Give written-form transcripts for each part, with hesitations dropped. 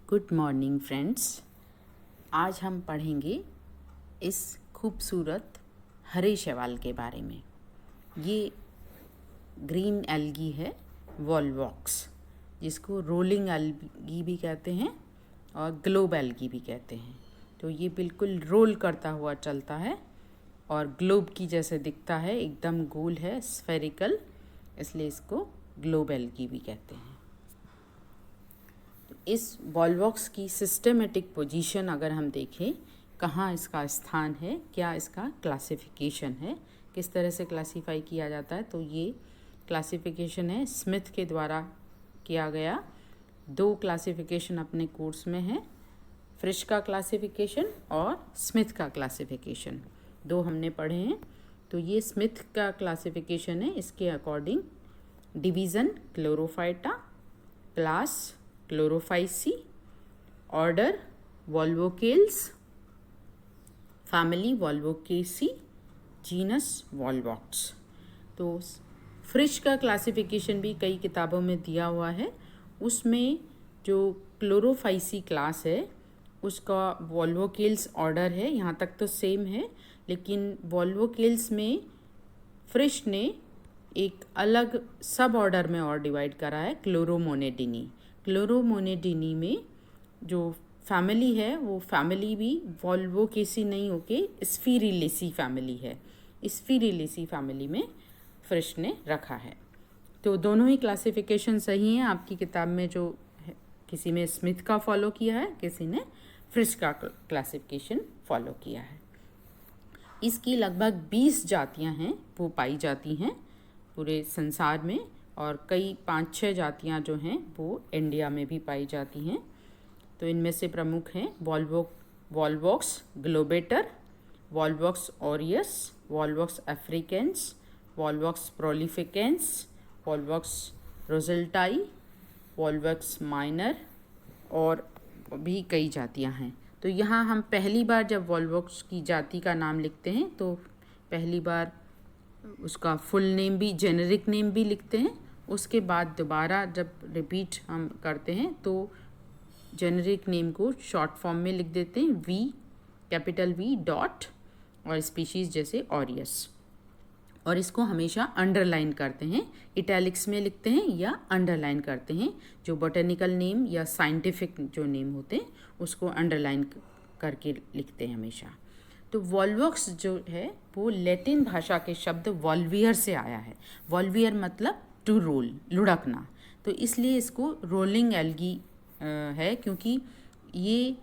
Good morning friends. आज हम पढ़ेंगे इस खूबसूरत हरे शैवाल के बारे में। ये ग्रीन एल्गी है, वॉलवॉक्स, जिसको रोलिंग एल्गी भी कहते हैं और ग्लोब एल्गी भी कहते हैं। तो ये बिल्कुल रोल करता हुआ चलता है और ग्लोब की जैसे दिखता है, एकदम गोल है, स्फेरिकल, इसलिए इसको ग्लोब एल्गी भी कहते हैं। इस वॉलवॉक्स की सिस्टमेटिक पोजीशन अगर हम देखें, कहाँ इसका स्थान है, क्या इसका क्लासिफिकेशन है, किस तरह से क्लासीफाई किया जाता है, तो ये क्लासिफिकेशन है स्मिथ के द्वारा किया गया। 2 क्लासिफिकेशन अपने कोर्स में है, फ्रिश का क्लासिफिकेशन और स्मिथ का क्लासिफिकेशन, 2 हमने पढ़े हैं। तो ये स्मिथ का क्लासिफिकेशन है। इसके according division Chlorophyta, class Chlorophyceae, order Volvocales, family Volvocaceae, genus Volvox. तो फ्रिश का क्लासिफिकेशन भी कई किताबों में दिया हुआ है। उसमें जो क्लोरोफाइसी क्लास है उसका वॉल्वोकेल्स ऑर्डर है, यहाँ तक तो सेम है, लेकिन वॉल्वोकेल्स में फ्रिश ने एक अलग सब ऑर्डर में और डिवाइड करा है, क्लोरोमोनेडिनी। क्लोरोमोनेडिनी में जो फैमिली है वो फैमिली भी वॉल्वोकेसी नहीं होके स्फीरिलेसी फैमिली है। स्फीरिलेसी फैमिली में फ्रिश ने रखा है। तो दोनों ही क्लासिफिकेशन सही हैं आपकी किताब में। जो किसी में स्मिथ का फॉलो किया है, किसी ने फ्रिश का क्लासिफिकेशन फॉलो किया है। इसकी लगभग 20 जातियां हैं वो पाई जाती हैं पूरे संसार में, और कई 5-6 जातियां जो हैं वो इंडिया में भी पाई जाती हैं। तो इनमें से प्रमुख हैं Volvox globator, Volvox aureus, Volvox africanus, Volvox prolificus, Volvox rousseletii, Volvox minor, और भी कई जातियां हैं। तो यहाँ हम पहली बार जब वॉलवॉक्स की जाति का नाम लिखते हैं तो पहली बार उसका फुल नेम भी, जेनेरिक नेम भी लिखते हैं। उसके बाद दोबारा जब रिपीट हम करते हैं तो जेनेरिक नेम को शॉर्ट फॉर्म में लिख देते हैं, वी, कैपिटल वी डॉट, और स्पीशीज़ जैसे ऑरियस, और इसको हमेशा अंडरलाइन करते हैं, इटैलिक्स में लिखते हैं या अंडरलाइन करते हैं। जो बोटेनिकल नेम या साइंटिफिक जो नेम होते हैं उसको अंडरलाइन करके लिखते हैं हमेशा। तो वॉलवॉक्स जो है वो लैटिन भाषा के शब्द वॉल्वियर से आया है। वॉल्वियर मतलब टू रोल, लुढ़कना, तो इसलिए इसको रोलिंग एल्गी है, क्योंकि ये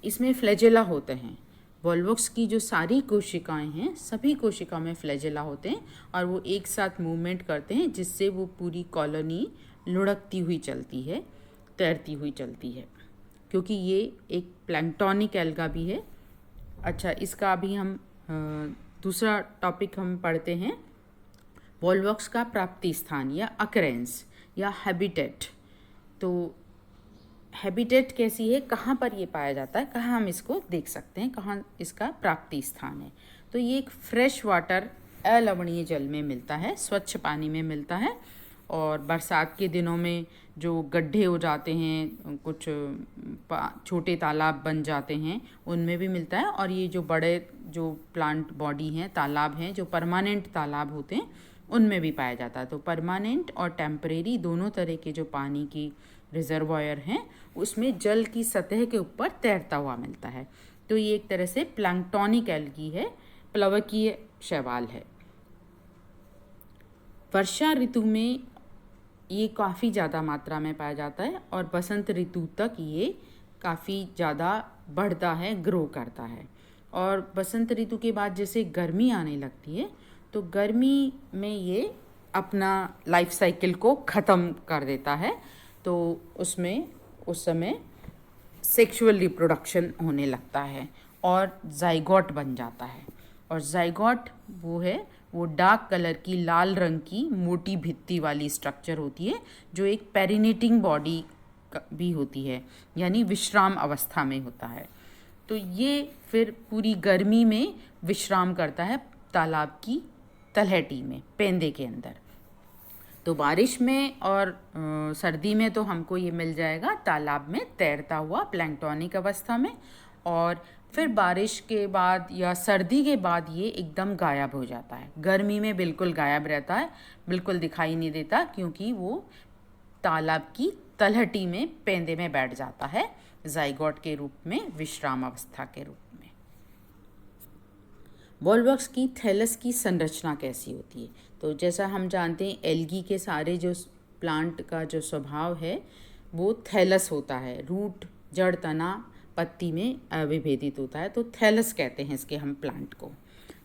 इसमें फ्लैजेला होते हैं। वॉलवॉक्स की जो सारी कोशिकाएं हैं, सभी कोशिका में फ्लैजेला होते हैं और वो एक साथ मूवमेंट करते हैं, जिससे वो पूरी कॉलोनी लुढ़कती हुई चलती है, तैरती हुई चलती है, क्योंकि ये एक प्लैंक्टोनिक एल्गा भी है। अच्छा, इसका अभी हम दूसरा टॉपिक हम पढ़ते हैं, वॉलवॉक्स का प्राप्ति स्थान या अकरेंस या हैबिटेट। तो हैबिटेट कैसी है, कहाँ पर ये पाया जाता है, कहाँ हम इसको देख सकते हैं, कहाँ इसका प्राप्ति स्थान है। तो ये एक फ्रेश वाटर अलवणीय जल में मिलता है, स्वच्छ पानी में मिलता है, और बरसात के दिनों में जो गड्ढे हो जाते हैं, कुछ छोटे तालाब बन जाते हैं, उनमें भी मिलता है। और ये जो बड़े जो प्लांट बॉडी हैं, तालाब हैं, जो परमानेंट तालाब होते हैं, उनमें भी पाया जाता है। तो परमानेंट और टेम्परेरी दोनों तरह के जो पानी की रिजर्वायर हैं उसमें जल की सतह के ऊपर तैरता हुआ मिलता है। तो ये एक तरह से प्लैंक्टोनिक एल्गी है, प्लवकीय शैवाल है। वर्षा ऋतु में ये काफ़ी ज़्यादा मात्रा में पाया जाता है और बसंत ऋतु तक ये काफ़ी ज़्यादा बढ़ता है, ग्रो करता है। और बसंत ऋतु के बाद जैसे गर्मी आने लगती है तो गर्मी में ये अपना लाइफ साइकिल को ख़त्म कर देता है। तो उसमें उस समय सेक्सुअल रिप्रोडक्शन होने लगता है और जाइगोट बन जाता है। और जाइगोट वो है, वो डार्क कलर की लाल रंग की मोटी भित्ति वाली स्ट्रक्चर होती है, जो एक पेरिनेटिंग बॉडी भी होती है, यानी विश्राम अवस्था में होता है। तो ये फिर पूरी गर्मी में विश्राम करता है तालाब की तलहटी में, पेंदे के अंदर। तो बारिश में और सर्दी में तो हमको ये मिल जाएगा तालाब में तैरता हुआ प्लैंक्टोनिक अवस्था में, और फिर बारिश के बाद या सर्दी के बाद ये एकदम गायब हो जाता है। गर्मी में बिल्कुल गायब रहता है, बिल्कुल दिखाई नहीं देता, क्योंकि वो तालाब की तलहटी में पेंदे में बैठ जाता है जाइगोट के रूप में, विश्राम अवस्था के रूप में। वॉलवॉक्स की थैलस की संरचना कैसी होती है? तो जैसा हम जानते हैं एल्गी के सारे जो प्लांट का जो स्वभाव है वो थैलस होता है, रूट जड़ तना पत्ती में विभेदित होता है, तो थैलस कहते हैं इसके हम प्लांट को।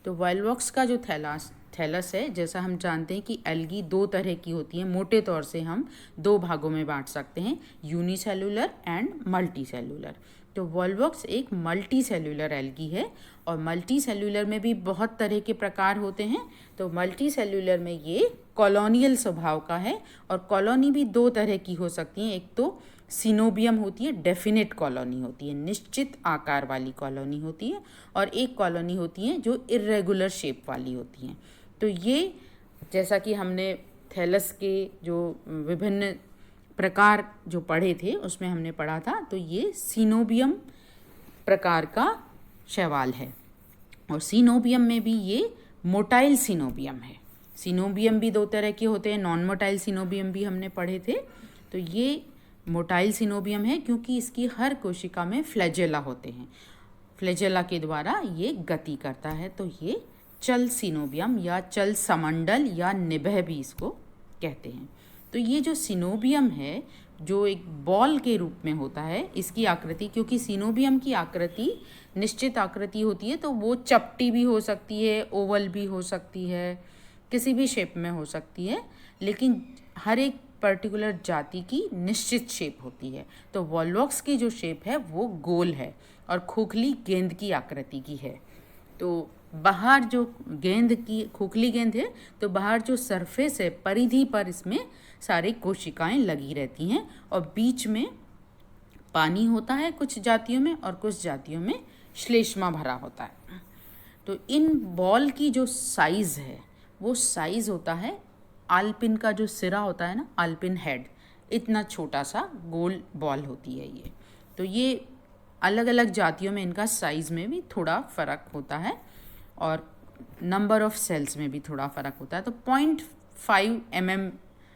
तो वॉलवॉक्स का जो थैलस है, जैसा हम जानते हैं कि एल्गी दो तरह की होती है, मोटे तौर से हम दो भागों में बांट सकते हैं, यूनिसेलुलर एंड मल्टी सेलुलर। तो वॉलवॉक्स एक मल्टी सेलुलर एल्गी है, और मल्टी सेलुलर में भी बहुत तरह के प्रकार होते हैं। तो मल्टी सेलुलर में ये कॉलोनियल स्वभाव का है, और कॉलोनी भी दो तरह की हो सकती हैं। एक तो सिनोबियम होती है, डेफिनेट कॉलोनी होती है, निश्चित आकार वाली कॉलोनी होती है, और एक कॉलोनी होती है जो इर्रेगुलर शेप वाली होती हैं। तो ये जैसा कि हमने थैलस के जो विभिन्न प्रकार जो पढ़े थे उसमें हमने पढ़ा था, तो ये सिनोबियम प्रकार का शैवाल है। और सिनोबियम में भी ये मोटाइल सिनोबियम है। सिनोबियम भी दो तरह के होते हैं, नॉन मोटाइल सिनोबियम भी हमने पढ़े थे। तो ये मोटाइल सिनोबियम है क्योंकि इसकी हर कोशिका में फ्लैजेला होते हैं, फ्लैजेला के द्वारा ये गति करता है। तो ये चल सिनोबियम या चल समंडल या निभह भी इसको कहते हैं। तो ये जो सिनोबियम है जो एक बॉल के रूप में होता है, इसकी आकृति, क्योंकि सिनोबियम की आकृति निश्चित आकृति होती है, तो वो चपटी भी हो सकती है, ओवल भी हो सकती है, किसी भी शेप में हो सकती है, लेकिन हर एक पर्टिकुलर जाति की निश्चित शेप होती है। तो वॉलवॉक्स की जो शेप है वो गोल है और खोखली गेंद की आकृति की है। तो बाहर जो गेंद की खोखली गेंद है, तो बाहर जो सरफेस है, परिधि पर इसमें सारी कोशिकाएं लगी रहती हैं, और बीच में पानी होता है कुछ जातियों में, और कुछ जातियों में श्लेष्मा भरा होता है। तो इन बॉल की जो साइज़ है वो साइज़ होता है, आल्पिन का जो सिरा होता है ना, आल्पिन हेड, इतना छोटा सा गोल बॉल होती है ये। तो ये अलग अलग जातियों में इनका साइज़ में भी थोड़ा फ़र्क होता है, और नंबर ऑफ सेल्स में भी थोड़ा फ़र्क होता है। तो 0.5 mm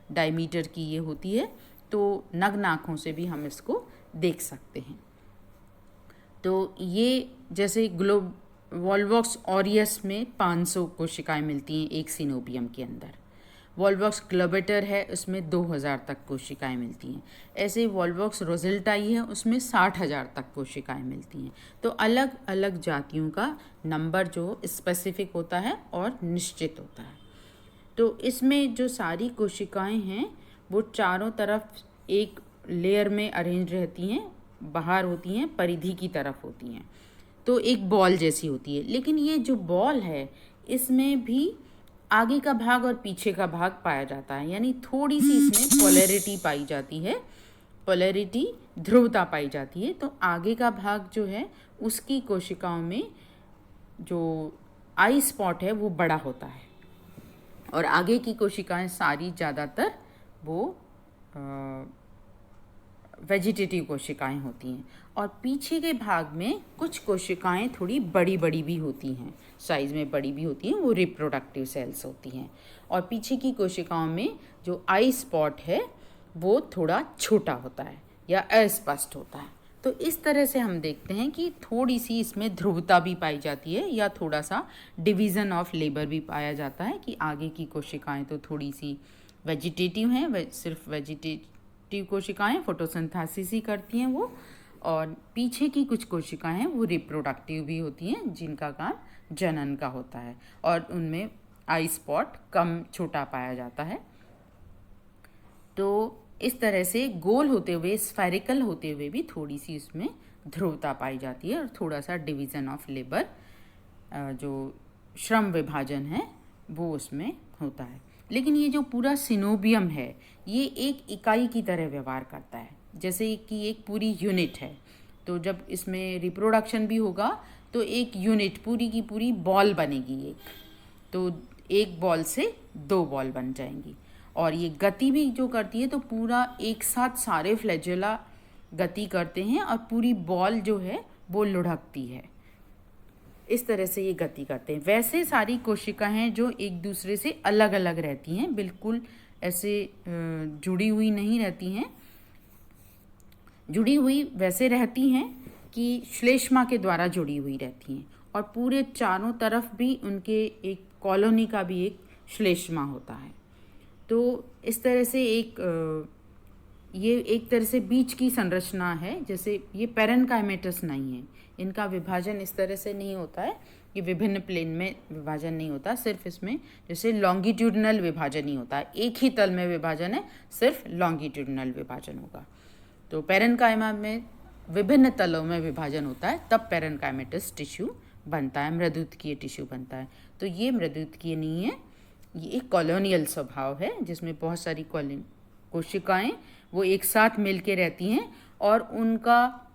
डायमीटर की ये होती है, तो नग्न आँखों से भी हम इसको देख सकते हैं। तो ये जैसे वॉलवॉक्स ऑरियस में 500 कोशिकाएं मिलती हैं एक सिनोबियम के अंदर। वॉलवॉक्स ग्लोबेटर है, उसमें 2000 तक कोशिकाएं मिलती हैं। ऐसे वॉलवॉक्स रोजेल्टाई है, उसमें 60,000 तक कोशिकाएं मिलती हैं। तो अलग अलग जातियों का नंबर जो स्पेसिफिक होता है और निश्चित होता है। तो इसमें जो सारी कोशिकाएं हैं वो चारों तरफ एक लेयर में अरेंज रहती हैं, बाहर होती हैं, परिधि की तरफ होती हैं, तो एक बॉल जैसी होती है। लेकिन ये जो बॉल है इसमें भी आगे का भाग और पीछे का भाग पाया जाता है, यानी थोड़ी सी इसमें पोलैरिटी पाई जाती है, पोलैरिटी ध्रुवता पाई जाती है। तो आगे का भाग जो है उसकी कोशिकाओं में जो आई स्पॉट है वो बड़ा होता है, और आगे की कोशिकाएं सारी ज़्यादातर वो वेजिटेटिव कोशिकाएं होती हैं, और पीछे के भाग में कुछ कोशिकाएं थोड़ी बड़ी बड़ी भी होती हैं, साइज़ में बड़ी भी होती हैं, वो रिप्रोडक्टिव सेल्स होती हैं। और पीछे की कोशिकाओं में जो आई स्पॉट है वो थोड़ा छोटा होता है या अस्पष्ट होता है। तो इस तरह से हम देखते हैं कि थोड़ी सी इसमें ध्रुवता भी पाई जाती है, या थोड़ा सा डिवीज़न ऑफ लेबर भी पाया जाता है, कि आगे की कोशिकाएं तो थोड़ी सी वेजिटेटिव हैं, सिर्फ वेजिटेटिव कोशिकाएं फोटोसिंथेसिस ही करती हैं वो, और पीछे की कुछ कोशिकाएं हैं वो रिप्रोडक्टिव भी होती हैं, जिनका काम जनन का होता है, और उनमें आई स्पॉट कम छोटा पाया जाता है। तो इस तरह से गोल होते हुए, स्फेरिकल होते हुए भी थोड़ी सी इसमें ध्रुवता पाई जाती है, और थोड़ा सा डिवीज़न ऑफ लेबर, जो श्रम विभाजन है वो उसमें होता है। लेकिन ये जो पूरा सिनोबियम है ये एक इकाई की तरह व्यवहार करता है, जैसे कि एक पूरी यूनिट है। तो जब इसमें रिप्रोडक्शन भी होगा तो एक यूनिट पूरी की पूरी बॉल बनेगी एक, तो एक बॉल से 2 बॉल बन जाएंगी, और ये गति भी जो करती है तो पूरा एक साथ सारे फ्लैजेला गति करते हैं और पूरी बॉल जो है वो लुढ़कती है। इस तरह से ये गति करते हैं। वैसे सारी कोशिकाएं हैं जो एक दूसरे से अलग अलग रहती हैं, बिल्कुल ऐसे जुड़ी हुई नहीं रहती हैं। जुड़ी हुई वैसे रहती हैं कि श्लेष्मा के द्वारा जुड़ी हुई रहती हैं, और पूरे चारों तरफ भी उनके एक कॉलोनी का भी एक श्लेष्मा होता है। तो इस तरह से ये एक तरह से बीच की संरचना है। जैसे ये पैरेनकाइमेटस नहीं है, इनका विभाजन इस तरह से नहीं होता है, ये विभिन्न प्लेन में विभाजन नहीं होता, सिर्फ इसमें जैसे लॉन्गिट्यूडनल विभाजन ही होता है। एक ही तल में विभाजन है, सिर्फ लॉन्गिट्यूडनल विभाजन होगा। तो पैरेनकाइमा में विभिन्न तलों में विभाजन होता है, तब पैरेनकाइमेटस टिश्यू बनता है, मृदुतकीय टिश्यू बनता है। तो ये मृदुतकीय नहीं है, ये एक कॉलोनियल स्वभाव है जिसमें बहुत सारी कोशिकाएं वो एक साथ मिल के रहती हैं और उनका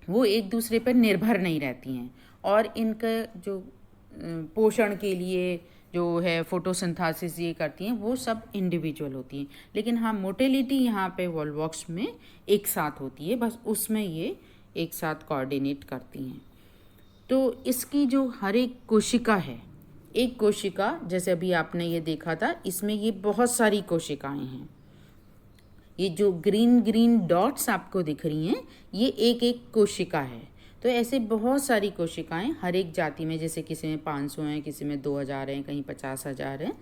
वो एक दूसरे पर निर्भर नहीं रहती हैं, और इनका जो पोषण के लिए जो है फोटोसिंथेसिस ये करती हैं वो सब इंडिविजुअल होती हैं। लेकिन हाँ, मोटिलिटी यहाँ पे वॉल्वॉक्स में एक साथ होती है, बस उसमें ये एक साथ कोऑर्डिनेट करती हैं। तो इसकी जो हर एक कोशिका है, एक कोशिका जैसे अभी आपने ये देखा था, इसमें ये बहुत सारी कोशिकाएं हैं। ये जो ग्रीन ग्रीन डॉट्स आपको दिख रही हैं ये एक एक कोशिका है। तो ऐसे बहुत सारी कोशिकाएं हर एक जाति में, जैसे किसी में 500 हैं, किसी में 2000 हैं, कहीं 50,000 हैं,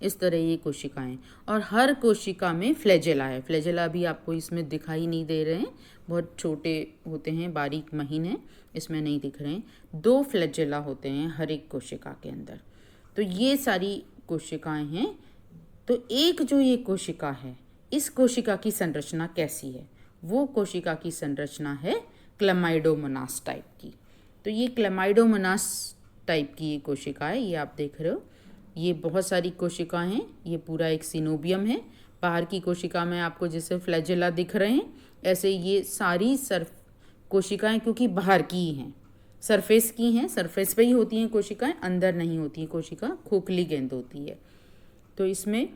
इस तरह ये कोशिकाएं। और हर कोशिका में फ्लैजेला है। फ्लैजेला भी आपको इसमें दिखाई नहीं दे रहे हैं, बहुत छोटे होते हैं, बारीक महीन हैं, इसमें नहीं दिख रहे हैं। 2 फ्लैजेला होते हैं हर एक कोशिका के अंदर। तो ये सारी कोशिकाएं हैं। तो एक जो ये कोशिका है, इस कोशिका की संरचना कैसी है? वो कोशिका की संरचना है क्लेमाइडोमोनास टाइप की। तो ये क्लेमाइडोमोनास टाइप की ये कोशिका है, ये आप देख रहे हो। ये बहुत सारी कोशिकाएं हैं, ये पूरा एक सिनोबियम है। बाहर की कोशिका में आपको जैसे फ्लैजेला दिख रहे हैं, ऐसे ये सारी कोशिकाएं क्योंकि बाहर की ही हैं, सरफेस की हैं, सरफेस पे ही होती हैं कोशिकाएं, अंदर नहीं होती है कोशिका, खोखली गेंद होती है। तो इसमें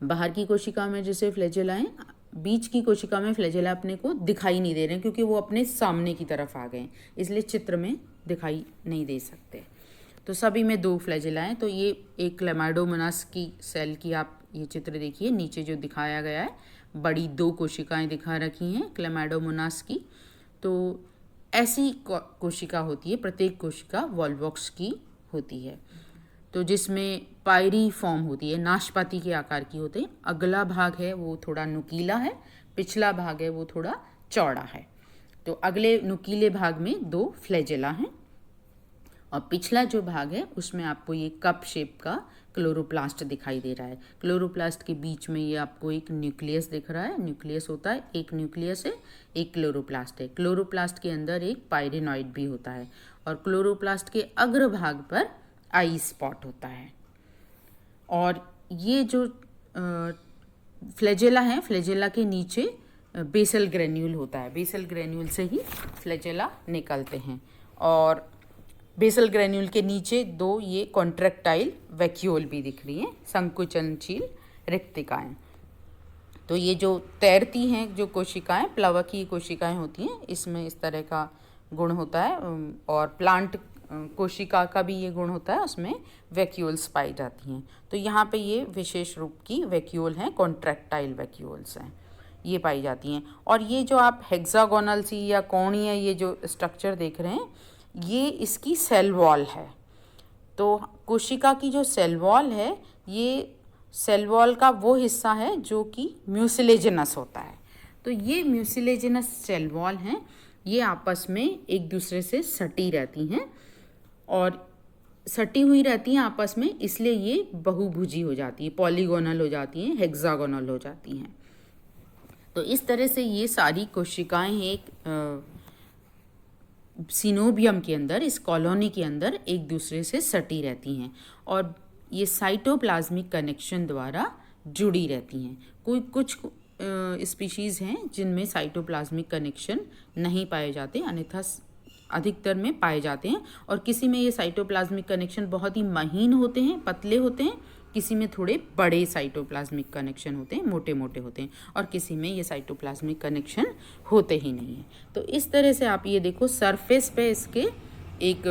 बाहर की कोशिका में जैसे फ्लैजेला हैं, बीच की कोशिका में फ्लैजेला अपने को दिखाई नहीं दे रहे हैं क्योंकि वो अपने सामने की तरफ आ गए हैं, इसलिए चित्र में दिखाई नहीं दे सकते। तो सभी में 2 फ्लैजेला हैं। तो ये एक क्लेमाइडोमोनास की सेल की आप ये चित्र देखिए, नीचे जो दिखाया गया है बड़ी 2 कोशिकाएं दिखा रखी हैं क्लेमाइडोमोनास की। तो ऐसी कोशिका होती है, प्रत्येक कोशिका वॉल्वॉक्स की होती है। तो जिसमें पायरी फॉर्म होती है, नाशपाती के आकार की होते हैं। अगला भाग है वो थोड़ा नुकीला है, पिछला भाग है वो थोड़ा चौड़ा है। तो अगले नुकीले भाग में 2 फ्लैजेला हैं, और पिछला जो भाग है उसमें आपको ये कप शेप का क्लोरोप्लास्ट दिखाई दे रहा है। क्लोरोप्लास्ट के बीच में ये आपको एक न्यूक्लियस दिख रहा है। न्यूक्लियस होता है, एक न्यूक्लियस है, एक क्लोरोप्लास्ट है। क्लोरोप्लास्ट के अंदर एक पायरेनॉइड भी होता है, और क्लोरोप्लास्ट के अग्रभाग पर आई स्पॉट होता है। और ये जो फ्लैजेला है, फ्लैजेला के नीचे बेसल ग्रेन्यूल होता है। बेसल ग्रेन्यूल से ही फ्लैजेला निकलते हैं, और बेसल ग्रेन्यूल के नीचे 2 ये कॉन्ट्रैक्टाइल वैक्यूल भी दिख रही हैं, संकुचनशील रिक्तिकाएं। तो ये जो तैरती हैं जो कोशिकाएं, प्लवकीय कोशिकाएं होती हैं, इसमें इस तरह का गुण होता है। और प्लांट कोशिका का भी ये गुण होता है, उसमें वैक्यूल्स पाई जाती हैं। तो यहाँ पे ये विशेष रूप की वैक्यूल हैं, कॉन्ट्रैक्टाइल वैक्यूल्स हैं, ये पाई जाती हैं। और ये जो आप हेक्सागोनल सी या कोणीय ये जो स्ट्रक्चर देख रहे हैं, ये इसकी सेल वॉल है। तो कोशिका की जो सेल वॉल है, ये सेल वॉल का वो हिस्सा है जो कि म्यूसिलेजिनस होता है। तो ये म्यूसिलेजिनस सेल वॉल हैं, ये आपस में एक दूसरे से सटी रहती हैं, और सटी हुई रहती हैं आपस में, इसलिए ये बहुभुजी हो जाती है, पॉलीगोनल हो जाती हैं, हेक्सागोनल हो जाती हैं। तो इस तरह से ये सारी कोशिकाएं एक सिनोबियम के अंदर, इस कॉलोनी के अंदर एक दूसरे से सटी रहती हैं, और ये साइटोप्लाज्मिक कनेक्शन द्वारा जुड़ी रहती हैं। कुछ स्पीशीज़ हैं जिनमें साइटोप्लाज्मिक कनेक्शन नहीं पाए जाते, अन्यथा अधिकतर में पाए जाते हैं। और किसी में ये साइटोप्लाज्मिक कनेक्शन बहुत ही महीन होते हैं, पतले होते हैं, किसी में थोड़े बड़े साइटोप्लाज्मिक कनेक्शन होते हैं, मोटे मोटे होते हैं, और किसी में ये साइटोप्लाज्मिक कनेक्शन होते ही नहीं हैं। तो इस तरह से आप ये देखो, सरफेस पे इसके एक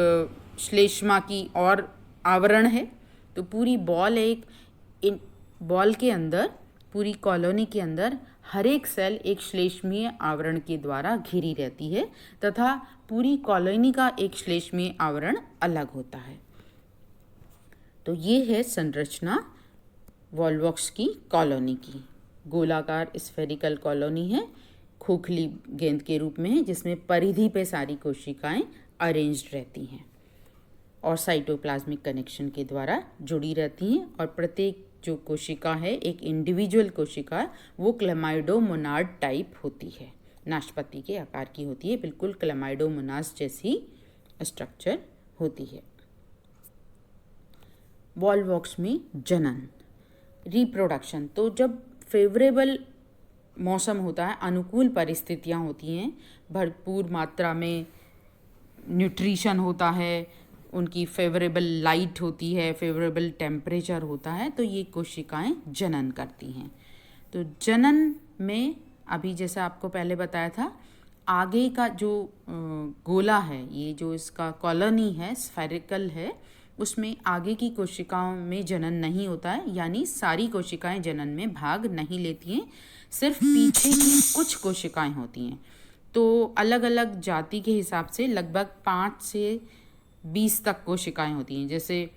श्लेष्मा की और आवरण है। तो पूरी बॉल इन बॉल के अंदर, पूरी कॉलोनी के अंदर हर एक सेल एक श्लेष्मीय आवरण के द्वारा घिरी रहती है तथा पूरी कॉलोनी का एक श्लेष्मीय आवरण अलग होता है। तो ये है संरचना वॉल्वॉक्स की कॉलोनी की। गोलाकार स्फेरिकल कॉलोनी है, खोखली गेंद के रूप में है, जिसमें परिधि पे सारी कोशिकाएं अरेंज्ड रहती हैं और साइटोप्लाज्मिक कनेक्शन के द्वारा जुड़ी रहती हैं। और प्रत्येक जो कोशिका है, एक इंडिविजुअल कोशिका, वो क्लेमाइडोमोनाड टाइप होती है, नाशपाती के आकार की होती है, बिल्कुल क्लेमाइडोमोनास जैसी स्ट्रक्चर होती है। वॉल्वॉक्स में जनन, रिप्रोडक्शन, तो जब फेवरेबल मौसम होता है, अनुकूल परिस्थितियाँ होती हैं, भरपूर मात्रा में न्यूट्रिशन होता है, उनकी फेवरेबल लाइट होती है, फेवरेबल टेम्परेचर होता है, तो ये कोशिकाएं जनन करती हैं। तो जनन में अभी जैसा आपको पहले बताया था, आगे का जो गोला है, ये जो इसका कॉलोनी है, स्फेरिकल है, उसमें आगे की कोशिकाओं में जनन नहीं होता है, यानी सारी कोशिकाएं जनन में भाग नहीं लेती हैं, सिर्फ पीछे की कुछ कोशिकाएं होती हैं। तो अलग अलग जाति के हिसाब से लगभग 5 से 20 तक कोशिकाएं होती हैं। जैसे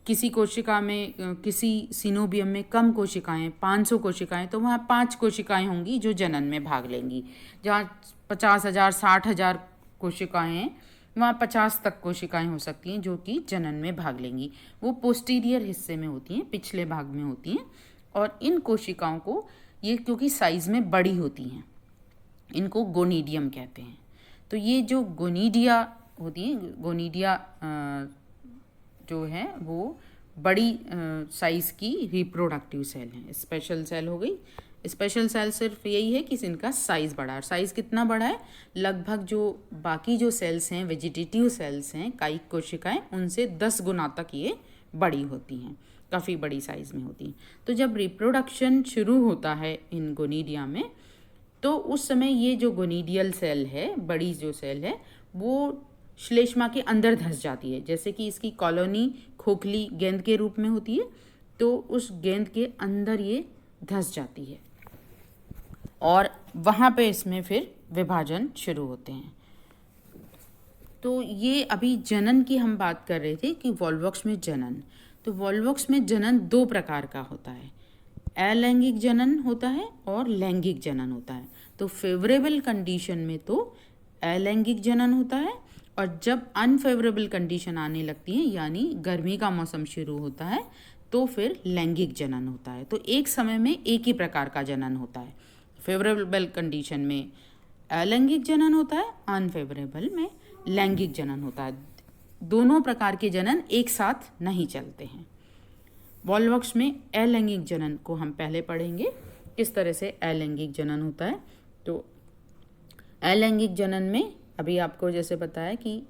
किसी कोशिका में, किसी सिनोबियम में कम कोशिकाएं, 500 कोशिकाएं, तो वहाँ 5 कोशिकाएं होंगी जो जनन में भाग लेंगी। जहाँ 50,000 60,000 कोशिकाएं हैं, वहाँ 50 तक कोशिकाएं हो सकती हैं जो कि जनन में भाग लेंगी। वो पोस्टीरियर हिस्से में होती हैं, पिछले भाग में होती हैं। और इन कोशिकाओं को, ये क्योंकि साइज़ में बड़ी होती हैं, इनको गोनीडियम कहते हैं। तो ये जो गोनीडिया होती हैं, गोनीडिया जो है वो बड़ी साइज़ की रिप्रोडक्टिव सेल हैं। स्पेशल सेल हो गई, स्पेशल सेल सिर्फ यही है कि इनका साइज़ बड़ा है। साइज़ कितना बड़ा है? लगभग जो बाकी जो सेल्स हैं, वेजिटेटिव सेल्स हैं, कायिक कोशिकाएं, उनसे 10 गुना तक ये बड़ी होती हैं, काफ़ी बड़ी साइज़ में होती हैं। तो जब रिप्रोडक्शन शुरू होता है इन गोनीडिया में, तो उस समय ये जो गोनीडियल सेल है, बड़ी जो सेल है, वो श्लेष्मा के अंदर धंस जाती है। जैसे कि इसकी कॉलोनी खोखली गेंद के रूप में होती है, तो उस गेंद के अंदर ये धंस जाती है और वहाँ पे इसमें फिर विभाजन शुरू होते हैं। तो ये अभी जनन की हम बात कर रहे थे कि वॉल्वॉक्स में जनन, तो वॉल्वॉक्स में जनन 2 प्रकार का होता है। अलैंगिक जनन होता है और लैंगिक जनन होता है। तो फेवरेबल कंडीशन में तो अलैंगिक जनन होता है, और जब अनफेवरेबल कंडीशन आने लगती है, यानी गर्मी का मौसम शुरू होता है, तो फिर लैंगिक जनन होता है। तो एक समय में एक ही प्रकार का जनन होता है। फेवरेबल कंडीशन में अलैंगिक जनन होता है, अनफेवरेबल में लैंगिक जनन होता है। दोनों प्रकार के जनन एक साथ नहीं चलते हैं। वॉल्वॉक्स में अलैंगिक जनन को हम पहले पढ़ेंगे, किस तरह से अलैंगिक जनन होता है। तो अलैंगिक जनन में अभी आपको जैसे बताया कि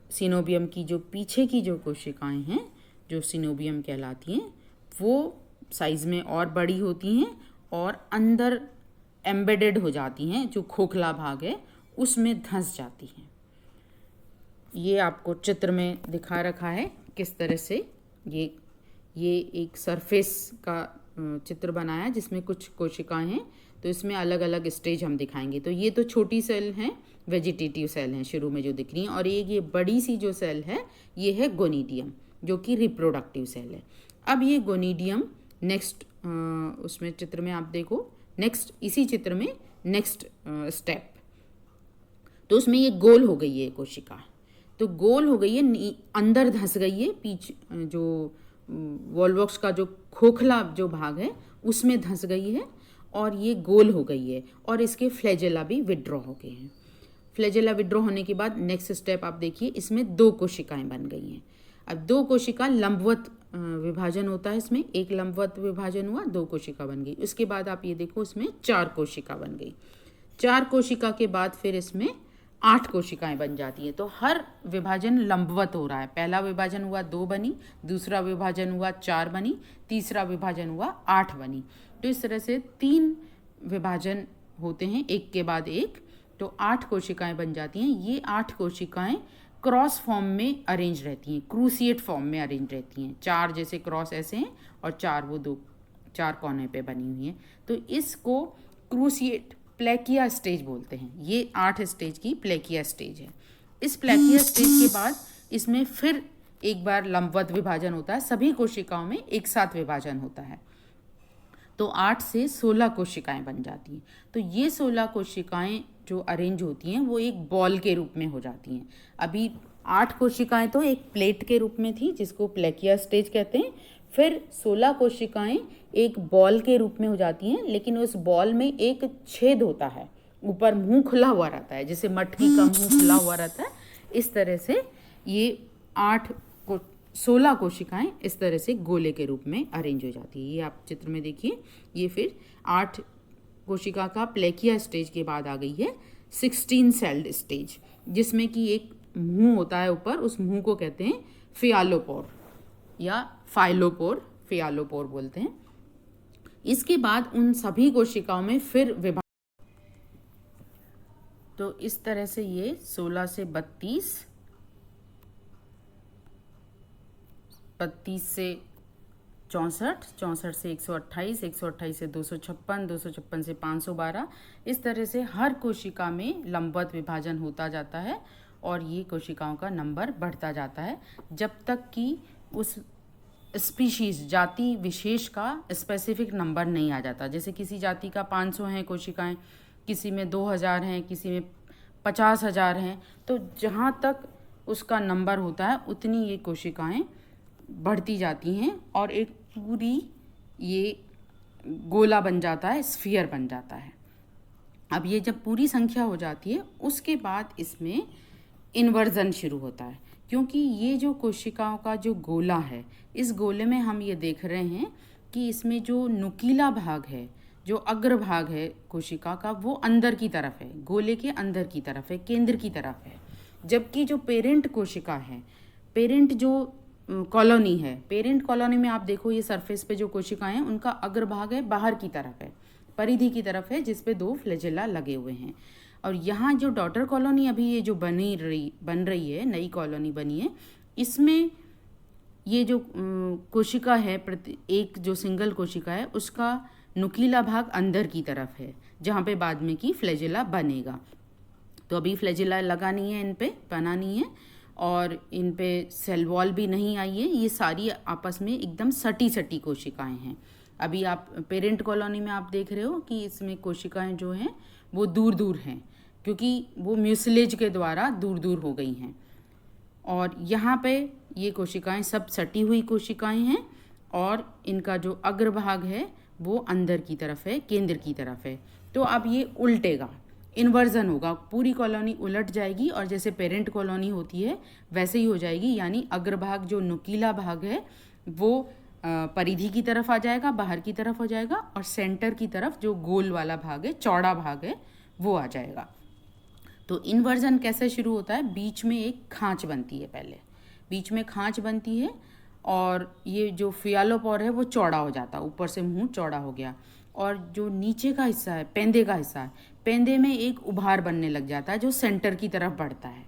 सिनोबियम की जो पीछे की जो कोशिकाएं हैं, जो सिनोबियम कहलाती हैं, वो साइज़ में और बड़ी होती हैं और अंदर एम्बेडेड हो जाती हैं। जो खोखला भाग है उसमें धंस जाती हैं। ये आपको चित्र में दिखा रखा है किस तरह से ये एक सरफेस का चित्र बनाया जिसमें कुछ कोशिकाएं हैं। तो इसमें अलग अलग स्टेज हम दिखाएंगे। तो ये तो छोटी सेल हैं, वेजिटेटिव सेल हैं शुरू में जो दिख रही हैं, और ये बड़ी सी जो सेल है ये है गोनीडियम, जो कि रिप्रोडक्टिव सेल है। अब ये गोनीडियम नेक्स्ट उसमें चित्र में आप देखो, नेक्स्ट इसी चित्र में नेक्स्ट स्टेप, तो उसमें ये गोल हो गई है कोशिका। तो गोल हो गई है, अंदर धंस गई है, पीछे जो वॉल्वॉक्स का जो खोखला जो भाग है उसमें धंस गई है और ये गोल हो गई है, और इसके फ्लैजेला भी विड्रॉ हो गए हैं। फ्लैजेला विड्रॉ होने के बाद नेक्स्ट स्टेप आप देखिए, इसमें 2 कोशिकाएं बन गई हैं। अब 2 कोशिका लंबवत विभाजन होता है, इसमें एक लंबवत विभाजन हुआ, 2 कोशिका बन गई। उसके बाद आप ये देखो, इसमें 4 कोशिका बन गई। 4 कोशिका के बाद फिर इसमें 8 कोशिकाएं बन जाती हैं। तो हर विभाजन लंबवत हो रहा है। पहला विभाजन हुआ 2 बनी, दूसरा विभाजन हुआ 4 बनी, तीसरा विभाजन हुआ 8 बनी। तो इस तरह से 3 विभाजन होते हैं एक के बाद एक, तो 8 कोशिकाएं बन जाती हैं। ये 8 कोशिकाएं क्रॉस फॉर्म में अरेंज रहती हैं, क्रूसिएट फॉर्म में अरेंज रहती हैं। 4 जैसे क्रॉस ऐसे हैं और 4 वो 4 कोने पे बनी हुई हैं। तो इसको क्रूसिएट प्लेकिया स्टेज बोलते हैं। ये 8 स्टेज की प्लेकिया स्टेज है। इस प्लेकिया स्टेज के बाद इसमें फिर एक बार लंबवत विभाजन होता है। सभी कोशिकाओं में एक साथ विभाजन होता है। तो 8 से 16 कोशिकाएं बन जाती हैं। तो ये 16 कोशिकाएं जो अरेंज होती हैं वो एक बॉल के रूप में हो जाती हैं। अभी 8 कोशिकाएं तो एक प्लेट के रूप में थी जिसको प्लेकिया स्टेज कहते हैं। फिर 16 कोशिकाएं एक बॉल के रूप में हो जाती हैं, लेकिन उस बॉल में एक छेद होता है, ऊपर मुंह खुला हुआ रहता है, जैसे मटकी का मुंह खुला हुआ रहता है। इस तरह से ये 16 कोशिकाएं इस तरह से गोले के रूप में अरेंज हो जाती है। ये आप चित्र में देखिए। ये फिर 8 कोशिका का प्लेकिया स्टेज के बाद आ गई है 16 सेल्ड स्टेज, जिसमें कि एक मुंह होता है ऊपर, उस मुंह को कहते हैं फियालोपोर या फाइलोपोर, फियालोपोर बोलते हैं। इसके बाद उन सभी कोशिकाओं में फिर विभाजन। तो इस तरह से ये 16 से 32, 32 से 64, 64 से 128, 128 से 256, 256 से 512। इस तरह से हर कोशिका में लंबवत विभाजन होता जाता है और ये कोशिकाओं का नंबर बढ़ता जाता है जब तक कि उस स्पीशीज़ जाति विशेष का स्पेसिफिक नंबर नहीं आ जाता। जैसे किसी जाति का 500 हैं कोशिकाएं, किसी में 2000 हैं, किसी में 50,000 हैं। तो जहाँ तक उसका नंबर होता है उतनी ये कोशिकाएं बढ़ती जाती हैं और एक पूरी ये गोला बन जाता है, स्फीयर बन जाता है। अब ये जब पूरी संख्या हो जाती है उसके बाद इसमें इन्वर्जन शुरू होता है, क्योंकि ये जो कोशिकाओं का जो गोला है, इस गोले में हम ये देख रहे हैं कि इसमें जो नुकीला भाग है, जो अग्रभाग है कोशिका का, वो अंदर की तरफ है, गोले के अंदर की तरफ है, केंद्र की तरफ है। जबकि जो पेरेंट कोशिका है, पेरेंट जो कॉलोनी है, पेरेंट कॉलोनी में आप देखो ये सरफेस पे जो कोशिकाएं हैं उनका अग्रभाग है बाहर की तरफ है, परिधि की तरफ है, जिस पे 2 फ्लैजेला लगे हुए हैं। और यहाँ जो डॉटर कॉलोनी अभी ये जो बन रही है, नई कॉलोनी बनी है, इसमें ये जो कोशिका है, एक जो सिंगल कोशिका है उसका नुकीला भाग अंदर की तरफ है, जहाँ पे बाद में की फ्लैजेला बनेगा। तो अभी फ्लैजेला लगा नहीं है, इन पे बना नहीं है और इन पे सेल वॉल भी नहीं आई है। ये सारी आपस में एकदम सटी सटी कोशिकाएं हैं। अभी आप पेरेंट कॉलोनी में आप देख रहे हो कि इसमें कोशिकाएं जो हैं वो दूर दूर हैं, क्योंकि वो म्यूसिलेज के द्वारा दूर दूर हो गई हैं। और यहाँ पे ये कोशिकाएं सब सटी हुई कोशिकाएं हैं और इनका जो अग्रभाग है वो अंदर की तरफ है, केंद्र की तरफ है। तो अब ये उल्टेगा, इन्वर्जन होगा, पूरी कॉलोनी उलट जाएगी और जैसे पेरेंट कॉलोनी होती है वैसे ही हो जाएगी। यानी अग्रभाग जो नुकीला भाग है वो परिधि की तरफ आ जाएगा, बाहर की तरफ हो जाएगा, और सेंटर की तरफ जो गोल वाला भाग है, चौड़ा भाग है, वो आ जाएगा। तो इन्वर्जन कैसे शुरू होता है? बीच में एक खांच बनती है, पहले बीच में खांच बनती है और ये जो फियालोपोर है वो चौड़ा हो जाता है, ऊपर से मुंह चौड़ा हो गया, और जो नीचे का हिस्सा है, पेंदे का हिस्सा है, पेंदे में एक उभार बनने लग जाता है जो सेंटर की तरफ बढ़ता है।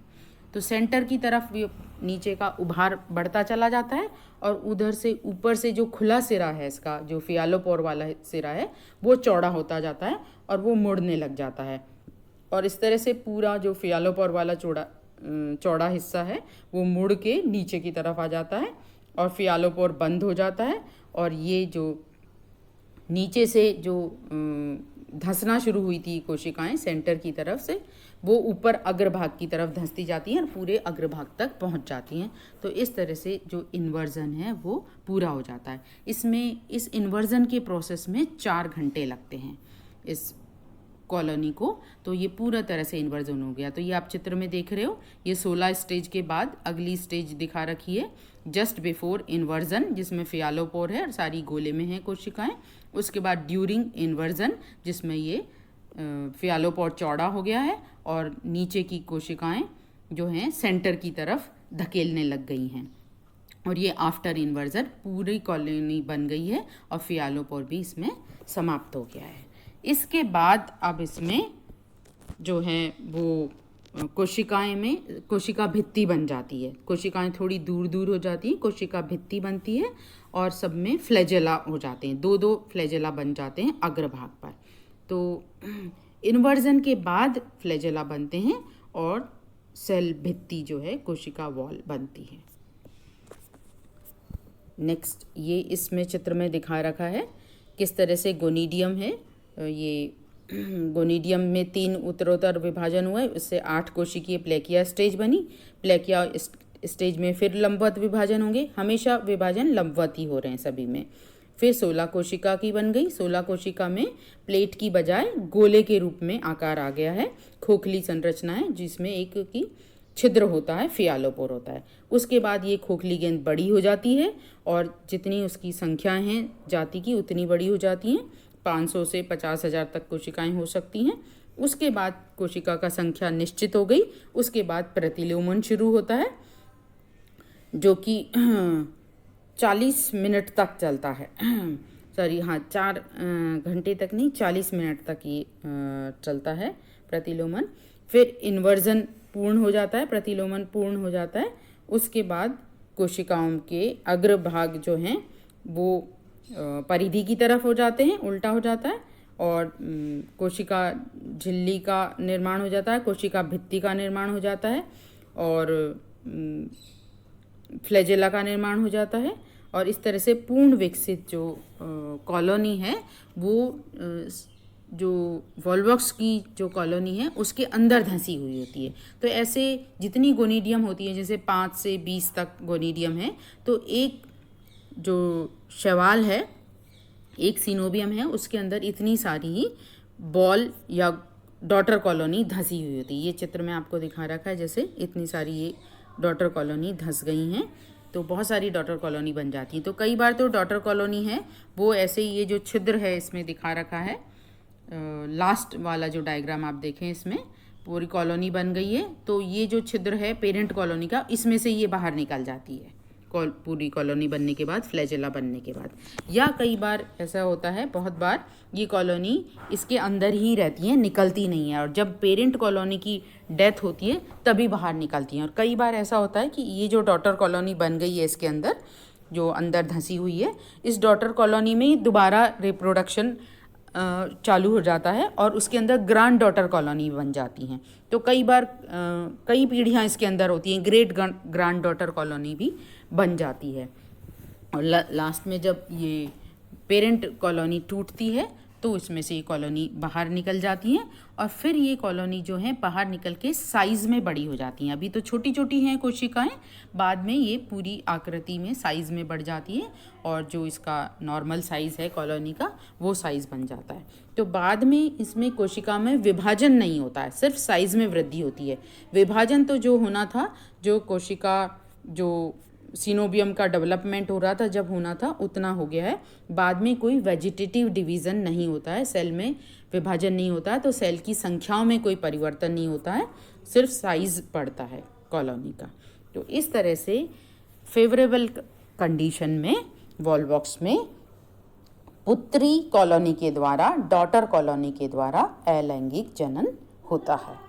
तो सेंटर की तरफ नीचे का उभार बढ़ता चला जाता है और उधर से ऊपर से जो खुला सिरा है इसका, जो फियालोपोर वाला सिरा है, वो चौड़ा होता जाता है और वो मुड़ने लग जाता है। और इस तरह से पूरा जो फियालोपोर वाला चौड़ा हिस्सा है वो मुड़ के नीचे की तरफ आ जाता है और फियालोपोर बंद हो जाता है। और ये जो नीचे से जो धंसना शुरू हुई थी कोशिकाएं सेंटर की तरफ से, वो ऊपर अग्रभाग की तरफ धंसती जाती हैं और पूरे अग्रभाग तक पहुंच जाती हैं। तो इस तरह से जो इन्वर्जन है वो पूरा हो जाता है। इस इन्वर्जन के प्रोसेस में 4 घंटे लगते हैं इस कॉलोनी को। तो ये पूरा तरह से इन्वर्जन हो गया। तो ये आप चित्र में देख रहे हो, ये 16 स्टेज के बाद अगली स्टेज दिखा रखी है, जस्ट बिफोर इन्वर्जन, जिसमें फियालोपोर है और सारी गोले में है कोशिकाएं। उसके बाद ड्यूरिंग इन्वर्जन, जिसमें ये फियालोपोर चौड़ा हो गया है और नीचे की कोशिकाएं जो हैं सेंटर की तरफ धकेलने लग गई हैं और ये आफ्टर इन्वर्जन पूरी कॉलोनी बन गई है और फियालोपोर भी इसमें समाप्त हो गया है। इसके बाद अब इसमें जो है वो कोशिकाएं में कोशिका भित्ति बन जाती है। कोशिकाएं थोड़ी दूर दूर हो जाती हैं, कोशिका भित्ति बनती है और सब में फ्लैजेला हो जाते हैं, दो दो फ्लैजेला बन जाते हैं अग्रभाग पर। तो इन्वर्जन के बाद फ्लैजेला बनते हैं और सेल भित्ति जो है कोशिका वॉल बनती है। नेक्स्ट ये इसमें चित्र में दिखा रखा है किस तरह से गोनीडियम है। ये गोनीडियम में 3 उत्तरोत्तर विभाजन हुआ है, उससे 8 कोशिकीय प्लेकिया स्टेज बनी। प्लेकिया स्टेज में फिर लंबवत विभाजन होंगे, हमेशा विभाजन लंबवत ही हो रहे हैं सभी में। फिर 16 कोशिका की बन गई। 16 कोशिका में प्लेट की बजाय गोले के रूप में आकार आ गया है। खोखली संरचना है जिसमें एक की छिद्र होता है, फियालोपोर होता है। उसके बाद ये खोखली गेंद बड़ी हो जाती है और जितनी उसकी संख्या हैं जाति की उतनी बड़ी हो जाती हैं। 500 से 50,000 तक कोशिकाएं हो सकती हैं। उसके बाद कोशिका का संख्या निश्चित हो गई। उसके बाद प्रतिलोमन शुरू होता है जो कि 40 मिनट तक चलता है। 4 घंटे तक नहीं, 40 मिनट तक ये चलता है प्रतिलोमन। फिर इन्वर्जन पूर्ण हो जाता है, प्रतिलोमन पूर्ण हो जाता है। उसके बाद कोशिकाओं के अग्रभाग जो हैं वो परिधि की तरफ हो जाते हैं, उल्टा हो जाता है और कोशिका झिल्ली का निर्माण हो जाता है, कोशिका भित्ति का निर्माण हो जाता है और फ्लैजेला का निर्माण हो जाता है। और इस तरह से पूर्ण विकसित जो कॉलोनी है वो जो वॉल्वॉक्स की जो कॉलोनी है उसके अंदर धंसी हुई होती है। तो ऐसे जितनी गोनीडियम होती है, जैसे 5 से 20 तक गोनीडियम है, तो एक जो शैवाल है, एक सिनोबियम है, उसके अंदर इतनी सारी ही बॉल या डॉटर कॉलोनी धंसी हुई होती है। ये चित्र में आपको दिखा रखा है, जैसे इतनी सारी ये डॉटर कॉलोनी धंस गई हैं, तो बहुत सारी डॉटर कॉलोनी बन जाती हैं। तो कई बार तो डॉटर कॉलोनी है वो ऐसे ही, ये जो छिद्र है इसमें दिखा रखा है, लास्ट वाला जो डायग्राम आप देखें, इसमें पूरी कॉलोनी बन गई है। तो ये जो छिद्र है पेरेंट कॉलोनी का, इसमें से ये बाहर निकल जाती है पूरी कॉलोनी बनने के बाद, फ्लैजेला बनने के बाद। या कई बार ऐसा होता है, बहुत बार ये कॉलोनी इसके अंदर ही रहती है, निकलती नहीं है, और जब पेरेंट कॉलोनी की डेथ होती है तभी बाहर निकलती हैं। और कई बार ऐसा होता है कि ये जो डॉटर कॉलोनी बन गई है इसके अंदर, जो अंदर धंसी हुई है, इस डॉटर कॉलोनी में ही दोबारा रिप्रोडक्शन चालू हो जाता है और उसके अंदर ग्रांड डॉटर कॉलोनी बन जाती हैं। तो कई बार कई पीढ़ियां इसके अंदर होती हैं, ग्रेट ग्रांड डॉटर कॉलोनी भी बन जाती है। और लास्ट में जब ये पेरेंट कॉलोनी टूटती है तो इसमें से ये कॉलोनी बाहर निकल जाती हैं और फिर ये कॉलोनी जो है बाहर निकल के साइज़ में बड़ी हो जाती हैं। अभी तो छोटी छोटी हैं कोशिकाएं, बाद में ये पूरी आकृति में साइज़ में बढ़ जाती है और जो इसका नॉर्मल साइज़ है कॉलोनी का वो साइज़ बन जाता है। तो बाद में इसमें कोशिका में विभाजन नहीं होता है, सिर्फ साइज़ में वृद्धि होती है। विभाजन तो जो होना था, जो कोशिका जो सिनोबियम का डेवलपमेंट हो रहा था जब होना था उतना हो गया है। बाद में कोई वेजिटेटिव डिवीज़न नहीं होता है, सेल में विभाजन नहीं होता है, तो सेल की संख्याओं में कोई परिवर्तन नहीं होता है, सिर्फ साइज़ बढ़ता है कॉलोनी का। तो इस तरह से फेवरेबल कंडीशन में वॉल्वॉक्स में पुत्री कॉलोनी के द्वारा, डॉटर कॉलोनी के द्वारा अलैंगिक जनन होता है।